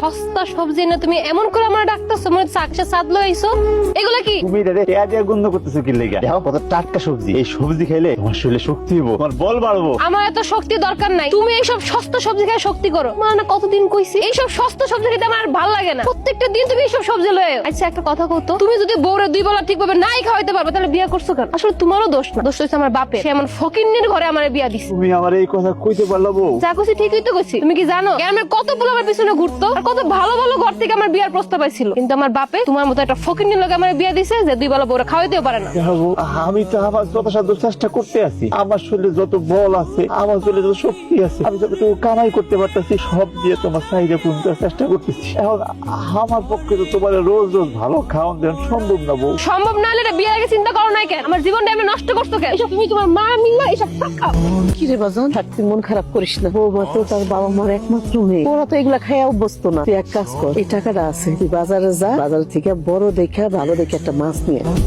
সস্তা সবজি না তুমি এমন করে আমার ডাকতেছো, মনে হচ্ছে আকাশে চাঁদ লয়ে আইছো। এগুলা কি? তুমি এটা পেঁয়াজ দিয়ে গন্ধ করতেছো কি লেগে? দেখো কত টাটকা সবজি, এই সবজি খেলে তোমার শরীরে শক্তি হইব, তোমার বল বাড়বো। আমার এত শক্তি দরকার নাই, তুমি এইসব সস্তা সবজি খেয়ে শক্তি করো। মানে কতদিন কইছি এইসব সস্তা সবজি খেতে আমার আর ভালো লাগে না। প্রত্যেকটা দিন তুমি এইসব সবজি লয়ে আও। আচ্ছা একটা কথা কও তো, তুমি যদি বউরে দুই বেলা ঠিকভাবে নাই খাওয়াইতে পারবে তাহলে বিয়ে করছো কেন? আসলে তোমারও দোষ না, দোষ হচ্ছে আমার বাপের। সে এমন ফকিন্নির ঘরে আমার বিয়া দিছে। তুমি আমার এই কথা কইতে পারলা বউ? যা কইছি ঠিকই তো কইছি। তুমি কি জানো গ্রামের কত পোলা আমার পিছনে ঘুরতো আর কত ভালো ভালো ঘর থেকে আমার বিয়ার প্রস্তাব আইছিল, কিন্তু আমার বাপে তোমার মতো একটা ফকিন্নির লগে আমার বিয়া দিছে যে দুই বেলা বউরে খাওয়াইতেও পারে না। দেখো, আমি তো আমার যথাসাধ্য চেষ্টা করতে আছি। আমার শরীরে যত বল আছে, আমার শরীরে যত শক্তি আছে, আমি যতটুকু কামাই করতে পারতেছি সব দিয়ে তোমার চাহিদা পূরণ করার চেষ্টা করতেছি। এখন আমার পক্ষে তো তোমার রোজ রোজ ভালো খাওয়ান দেওয়া সম্ভব না বউ। সম্ভব না হলে এটা বিয়ের আগে চিন্তা করো নাই কেন? আমার জীবনটা আমি নষ্ট করছো কেন? এসব তুমি তোমার মা মিল্লা এসব খাও। কি রে বাজান, থাকতে মন খারাপ করিস না। বৌমা তো তার বাবা মার একমাত্র মেয়ে, ওরা তো এগুলা খাইয়া অভ্যস্ত না। তুই এক কাজ কর, এই টাকাটা আছে, তুই বাজারে যা, বাজার থেকে বড় দেখে ভালো দেখে একটা মাছ নিয়ে আয়।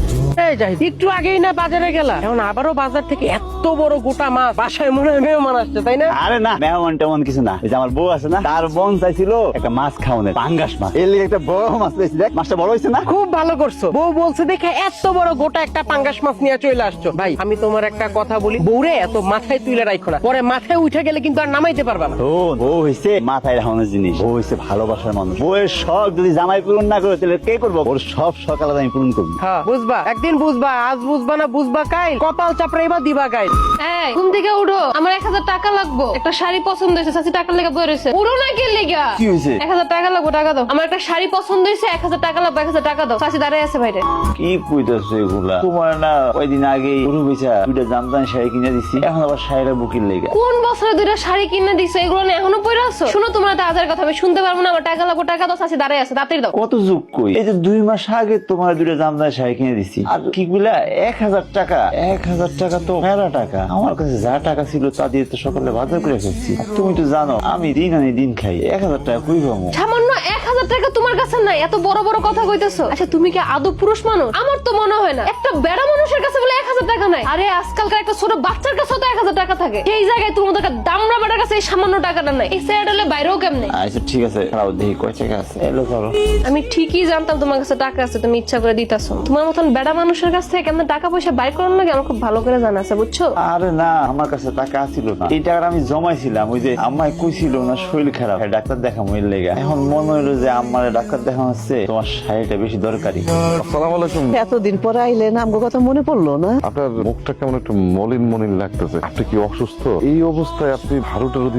এই যাই, একটু আগেই না বাজারে গেলা, এখন আবারও বাজার থেকে এত বড় গোটা মাছ, বাসায় মনে হয় মেহমান আসছে, তাই না? আরে না, মেহমান টেমন কিছু না। এই যে আমার বউ আছে না, তার বোন চাইছিল একটা মাছ খাওয়ানোর, পাঙ্গাস মাছ। এর লিগে একটা বড় মাছ পেয়েছি, দেখ মাছটা বড় হয়েছে না? খুব ভালো করছো। বউ বলছে দেখে এত বড় গোটা একটা পাঙ্গাস মাছ নিয়ে চলে আসছো। ভাই আমি তোমার একটা কথা বলি, বউরে এত মাথায় তুলে রাখো না, পরে মাথায় উঠে গেলে কিন্তু আর নামাইতে পারবা না। বউ হইছে মাথায় রাখানোর জিনিস, বউ হইছে ভালোবাসার মানুষ। বউয়ের শখ যদি জামাই পূরণ না করে তাহলে কে করবো? ওর সব শখ আলাদা আমি পূরণ করবো। হ্যাঁ বুঝবা, একদিন বুঝবা, আজ বুঝবা না, বুঝবা কাইল, কপাল চাপড়াইবা দিবা গাইল। এই ঘুম থেকে উঠো, আমার 1000 টাকা লাগবে। একটা শাড়ি পছন্দ হয়েছে, চাচি টাকা লেগে বই রয়েছে। উঠো না কে লেগা? কি হয়েছে? 1000 টাকা লাগবে, টাকা দাও। আমার একটা শাড়ি পছন্দ হয়েছে, 1000 টাকা লাগবে, 1000 টাকা দাও। চাচি দাঁড়ায় আছে বাইরে। কি কইতাছো এগুলা? তোমার না কয়দিন আগে গরু বেচা দুইটা জামদানি শাড়ি কিনে দিছি, এখন আবার শাড়িটা বুকির লেগে। কোন বছরে দুইটা শাড়ি কিনে দিছো? এগুলো নিয়ে এখনো পরে আছো? শুনো তোমার তো হাজার কথা আমি শুনতে পারবো না। আমার টাকা লাগবে, টাকা দাও। চাচি দাঁড়ায় আছে, তাড়াতাড়ি দাও। কত যুগ কই? এই যে 2 মাস আগে তোমার দুইটা জামদানি শাড়ি কিনে দিছি, আর কি গুলা 1000 টাকা। 1000 টাকা তো মেলা টাকা। আমার কাছে যা টাকা ছিল তা দিয়ে তো সকালে বাজার করে ফেলছি। আর তুমি তো জানো আমি দিন আনি দিন খাই, 1000 টাকা কই পাবো? সামান্য 1000 টাকা তোমার কাছে নাই, এত বড় বড় কথা কইতেছো? আচ্ছা তুমি কি আদৌ পুরুষ মানুষ? আমার তো মনে হয় না। একটা বেড়া মানুষের কাছে বলে 1000 টাকা নাই। আরে আজকালকার একটা ছোট বাচ্চার কাছে তো 1000 টাকা থাকে। সেই জায়গায় তোমার একটা দামড়া বেটার কাছে এই সামান্য টাকাটা নাই। এই স্যাডলে বাইরেও কেমনে? আচ্ছা ঠিক আছে, খারাপ দেখি কয় টাকা আছে। এলো করো। আমি ঠিকই জানতাম তোমার কাছে টাকা আছে, তুমি ইচ্ছা করে দিতাছো। তোমার মতন বেড়া মানুষের কাছ থেকে কেমন টাকা পয়সা বাইর করার লাগে আমার খুব ভালো করে জানা আছে, বুঝছো? আরে না, আমার কাছে টাকা আছিল না। এই টাকাটা আমি জমাইছিলাম, ওই যে আম্মাই কইছিল না শরীর খারাপ, ডাক্তার দেখামো এর লেগা। এখন মনে হইলো যে আম্মার ডাক্তার দেখানো হচ্ছে, তোমার শাড়িটা বেশি দরকারি। আসসালামু আলাইকুম। এতদিন পরে আইলেন, আমগো কথা মনে পড়লো না? আপনার মুখটা কেমন একটু মলিন মলিন লাগতেছে, আপনি কি অসুস্থ? এই অবস্থায় আপনি ঝাড়ু টাড়ু